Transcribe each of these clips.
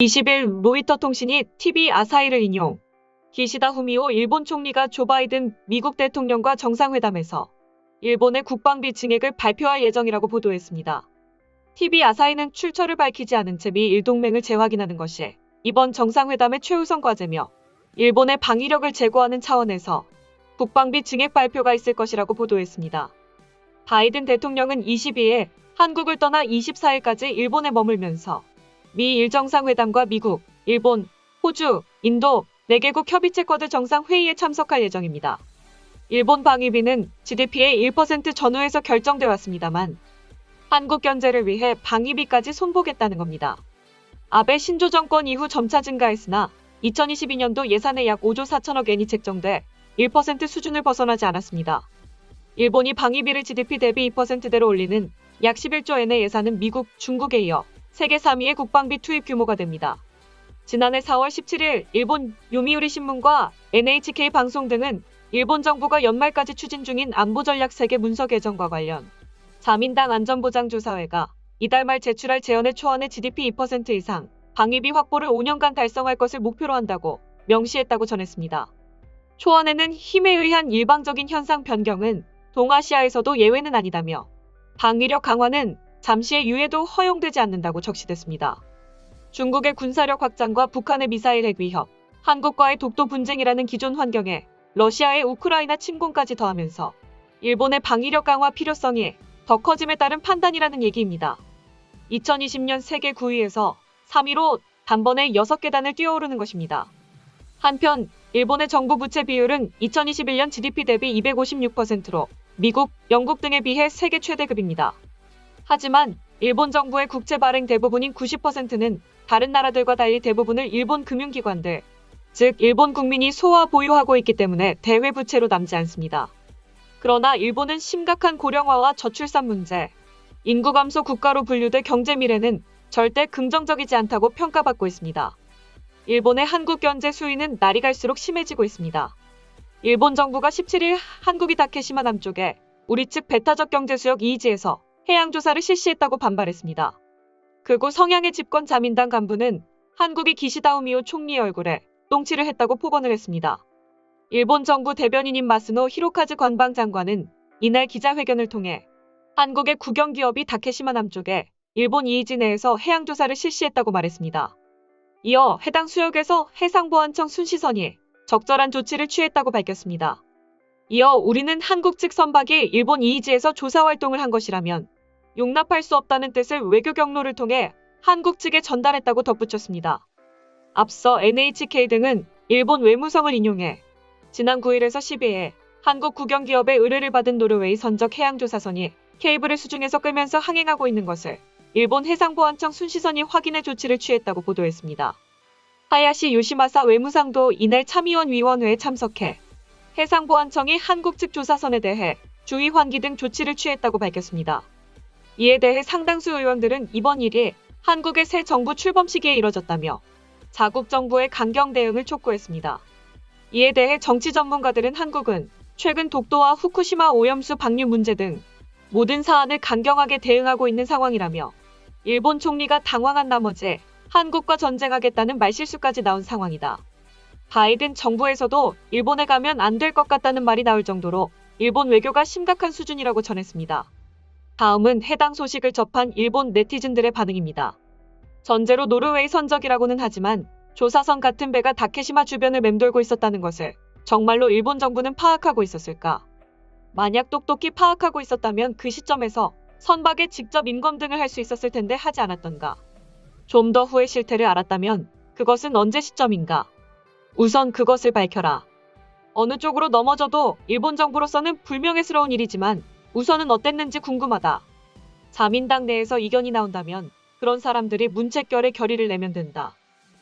20일 로이터 통신이 TV 아사히를 인용. 기시다 후미오 일본 총리가 조 바이든 미국 대통령과 정상회담에서 일본의 국방비 증액을 발표할 예정이라고 보도했습니다. TV 아사히는 출처를 밝히지 않은 채 미 일동맹을 재확인하는 것이 이번 정상회담의 최우선 과제며 일본의 방위력을 제고하는 차원에서 국방비 증액 발표가 있을 것이라고 보도했습니다. 바이든 대통령은 22일 한국을 떠나 24일까지 일본에 머물면서 미일 정상회담과 미국, 일본, 호주, 인도 4개국 협의체쿼드 정상회의에 참석할 예정입니다. 일본 방위비는 GDP의 1% 전후에서 결정돼 왔습니다만 한국 견제를 위해 방위비까지 손보겠다는 겁니다. 아베 신조 정권 이후 점차 증가했으나 2022년도 예산에 약 5조 4천억 엔이 책정돼 1% 수준을 벗어나지 않았습니다. 일본이 방위비를 GDP 대비 2%대로 올리는 약 11조 엔의 예산은 미국, 중국에 이어 세계 3위의 국방비 투입 규모가 됩니다. 지난해 4월 17일 일본 요미우리 신문과 NHK 방송 등은 일본 정부가 연말까지 추진 중인 안보전략 세계 문서 개정과 관련 자민당 안전보장조사회가 이달 말 제출할 제언의 초안의 GDP 2% 이상 방위비 확보를 5년간 달성할 것을 목표로 한다고 명시했다고 전했습니다. 초안에는 힘에 의한 일방적인 현상 변경은 동아시아에서도 예외는 아니다며 방위력 강화는 잠시의 유예도 허용되지 않는다고 적시됐습니다. 중국의 군사력 확장과 북한의 미사일 핵 위협, 한국과의 독도 분쟁이라는 기존 환경에 러시아의 우크라이나 침공까지 더하면서 일본의 방위력 강화 필요성이 더 커짐에 따른 판단이라는 얘기입니다. 2020년 세계 9위에서 3위로 단번에 6계단을 뛰어오르는 것입니다. 한편 일본의 정부 부채 비율은 2021년 GDP 대비 256%로 미국, 영국 등에 비해 세계 최대급입니다. 하지만 일본 정부의 국채 발행 대부분인 90%는 다른 나라들과 달리 대부분을 일본 금융기관들, 즉 일본 국민이 소화 보유하고 있기 때문에 대외 부채로 남지 않습니다. 그러나 일본은 심각한 고령화와 저출산 문제, 인구 감소 국가로 분류돼 경제 미래는 절대 긍정적이지 않다고 평가받고 있습니다. 일본의 한국 견제 수위는 날이 갈수록 심해지고 있습니다. 일본 정부가 17일 한국이 다케시마 남쪽에 우리 측 배타적 경제수역 이이지에서 해양조사를 실시했다고 반발했습니다. 극우 성향의 집권 자민당 간부는 한국이 기시다 후미오 총리의 얼굴에 똥칠을 했다고 폭언을 했습니다. 일본 정부 대변인인 마스노 히로카즈 관방장관은 이날 기자회견을 통해 한국의 국영기업이 다케시마 남쪽에 일본 이이지 내에서 해양조사를 실시했다고 말했습니다. 이어 해당 수역에서 해상보안청 순시선이 적절한 조치를 취했다고 밝혔습니다. 이어 우리는 한국 측 선박이 일본 이이지에서 조사 활동을 한 것이라면 용납할 수 없다는 뜻을 외교 경로를 통해 한국 측에 전달했다고 덧붙였습니다. 앞서 NHK 등은 일본 외무성을 인용해 지난 9일에서 12일 한국 국영기업의 의뢰를 받은 노르웨이 선적 해양조사선이 케이블을 수중에서 끌면서 항행하고 있는 것을 일본 해상보안청 순시선이 확인해 조치를 취했다고 보도했습니다. 하야시 요시마사 외무상도 이날 참의원 위원회에 참석해 해상보안청이 한국 측 조사선에 대해 주의 환기 등 조치를 취했다고 밝혔습니다. 이에 대해 상당수 의원들은 이번 일이 한국의 새 정부 출범 시기에 이뤄졌다며 자국 정부의 강경 대응을 촉구했습니다. 이에 대해 정치 전문가들은 한국은 최근 독도와 후쿠시마 오염수 방류 문제 등 모든 사안을 강경하게 대응하고 있는 상황이라며 일본 총리가 당황한 나머지 한국과 전쟁하겠다는 말실수까지 나온 상황이다. 바이든 정부에서도 일본에 가면 안 될 것 같다는 말이 나올 정도로 일본 외교가 심각한 수준이라고 전했습니다. 다음은 해당 소식을 접한 일본 네티즌들의 반응입니다. 전제로 노르웨이 선적이라고는 하지만 조사선 같은 배가 다케시마 주변을 맴돌고 있었다는 것을 정말로 일본 정부는 파악하고 있었을까? 만약 똑똑히 파악하고 있었다면 그 시점에서 선박에 직접 인검등을 할 수 있었을 텐데 하지 않았던가? 좀 더 후의 실태를 알았다면 그것은 언제 시점인가? 우선 그것을 밝혀라. 어느 쪽으로 넘어져도 일본 정부로서는 불명예스러운 일이지만 우선은 어땠는지 궁금하다. 자민당 내에서 이견이 나온다면 그런 사람들이 문책결에 결의를 내면 된다.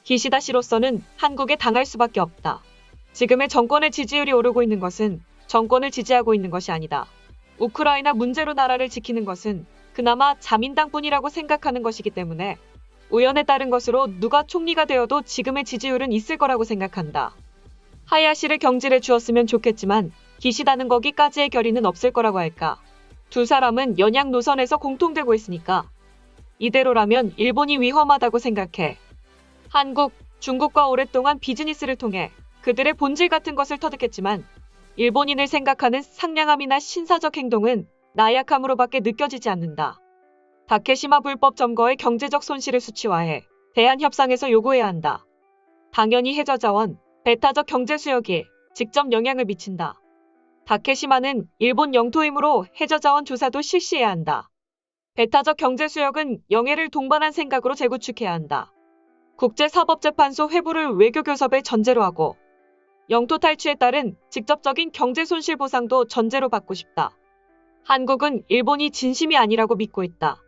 기시다 씨로서는 한국에 당할 수밖에 없다. 지금의 정권의 지지율이 오르고 있는 것은 정권을 지지하고 있는 것이 아니다. 우크라이나 문제로 나라를 지키는 것은 그나마 자민당뿐이라고 생각하는 것이기 때문에 우연에 따른 것으로 누가 총리가 되어도 지금의 지지율은 있을 거라고 생각한다. 하야시를 경질해 주었으면 좋겠지만 기시다는 거기까지의 결의는 없을 거라고 할까. 두 사람은 연약 노선에서 공통되고 있으니까 이대로라면 일본이 위험하다고 생각해. 한국, 중국과 오랫동안 비즈니스를 통해 그들의 본질 같은 것을 터득했지만 일본인을 생각하는 상냥함이나 신사적 행동은 나약함으로밖에 느껴지지 않는다. 다케시마 불법 점거의 경제적 손실을 수치화해 대한 협상에서 요구해야 한다. 당연히 해저자원, 배타적 경제 수역이 직접 영향을 미친다. 다케시마는 일본 영토이므로 해저자원 조사도 실시해야 한다. 배타적 경제 수역은 영해를 동반한 생각으로 재구축해야 한다. 국제사법재판소 회부를 외교교섭의 전제로 하고 영토 탈취에 따른 직접적인 경제 손실 보상도 전제로 받고 싶다. 한국은 일본이 진심이 아니라고 믿고 있다.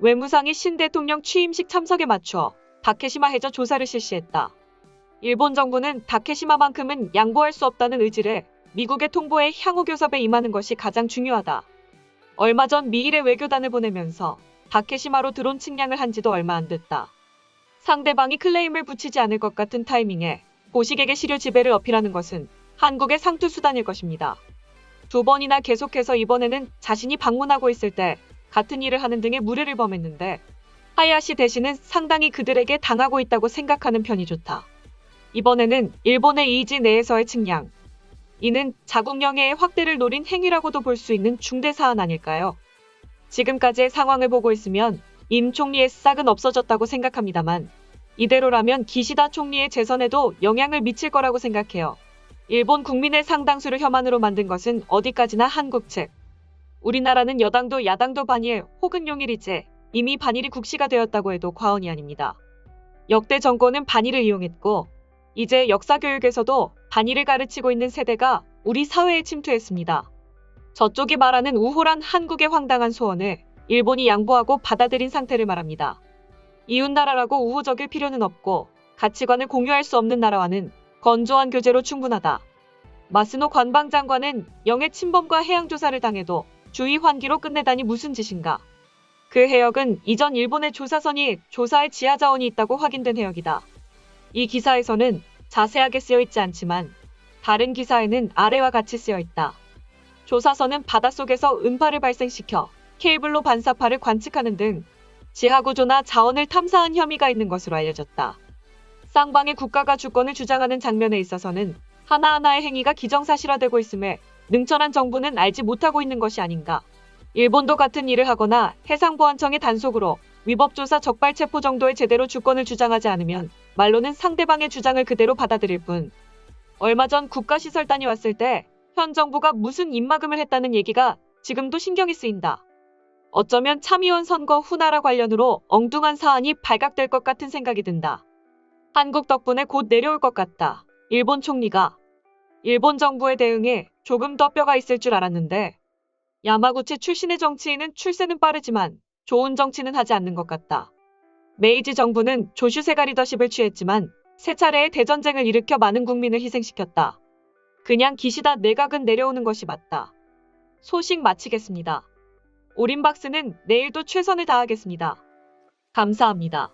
외무상이 신 대통령 취임식 참석에 맞춰 다케시마 해저 조사를 실시했다. 일본 정부는 다케시마만큼은 양보할 수 없다는 의지를 미국에 통보해 향후 교섭에 임하는 것이 가장 중요하다. 얼마 전 미일의 외교단을 보내면서 다케시마로 드론 측량을 한 지도 얼마 안 됐다. 상대방이 클레임을 붙이지 않을 것 같은 타이밍에 보식에게 시류 지배를 어필하는 것은 한국의 상투 수단일 것입니다. 두 번이나 계속해서 이번에는 자신이 방문하고 있을 때 같은 일을 하는 등의 무례를 범했는데 하야시 대신은 상당히 그들에게 당하고 있다고 생각하는 편이 좋다. 이번에는 일본의 이지 내에서의 측량. 이는 자국 영해의 확대를 노린 행위라고도 볼 수 있는 중대 사안 아닐까요? 지금까지의 상황을 보고 있으면 임 총리의 싹은 없어졌다고 생각합니다만 이대로라면 기시다 총리의 재선에도 영향을 미칠 거라고 생각해요. 일본 국민의 상당수를 혐한으로 만든 것은 어디까지나 한국 측. 우리나라는 여당도 야당도 반일 혹은 용일이제 이미 반일이 국시가 되었다고 해도 과언이 아닙니다. 역대 정권은 반일을 이용했고 이제 역사교육에서도 반일을 가르치고 있는 세대가 우리 사회에 침투했습니다. 저쪽이 말하는 우호란 한국의 황당한 소원을 일본이 양보하고 받아들인 상태를 말합니다. 이웃나라라고 우호적일 필요는 없고 가치관을 공유할 수 없는 나라와는 건조한 교제로 충분하다. 마스노 관방장관은 영해 침범과 해양조사를 당해도 주의 환기로 끝내다니 무슨 짓인가. 그 해역은 이전 일본의 조사선이 조사에 지하자원이 있다고 확인된 해역이다. 이 기사에서는 자세하게 쓰여 있지 않지만 다른 기사에는 아래와 같이 쓰여 있다. 조사선은 바닷속에서 음파를 발생시켜 케이블로 반사파를 관측하는 등 지하구조나 자원을 탐사한 혐의가 있는 것으로 알려졌다. 쌍방의 국가가 주권을 주장하는 장면에 있어서는 하나하나의 행위가 기정사실화되고 있음에 능천한 정부는 알지 못하고 있는 것이 아닌가. 일본도 같은 일을 하거나 해상보안청의 단속으로 위법조사 적발체포 정도의 제대로 주권을 주장하지 않으면 말로는 상대방의 주장을 그대로 받아들일 뿐. 얼마 전 국가시설단이 왔을 때 현 정부가 무슨 입막음을 했다는 얘기가 지금도 신경이 쓰인다. 어쩌면 참의원 선거 후나라 관련으로 엉뚱한 사안이 발각될 것 같은 생각이 든다. 한국 덕분에 곧 내려올 것 같다. 일본 총리가. 일본 정부의 대응에 조금 더 뼈가 있을 줄 알았는데 야마구치 출신의 정치인은 출세는 빠르지만 좋은 정치는 하지 않는 것 같다. 메이지 정부는 조슈세가 리더십을 취했지만 세 차례의 대전쟁을 일으켜 많은 국민을 희생시켰다. 그냥 기시다 내각은 내려오는 것이 맞다. 소식 마치겠습니다. 오림박스는 내일도 최선을 다하겠습니다. 감사합니다.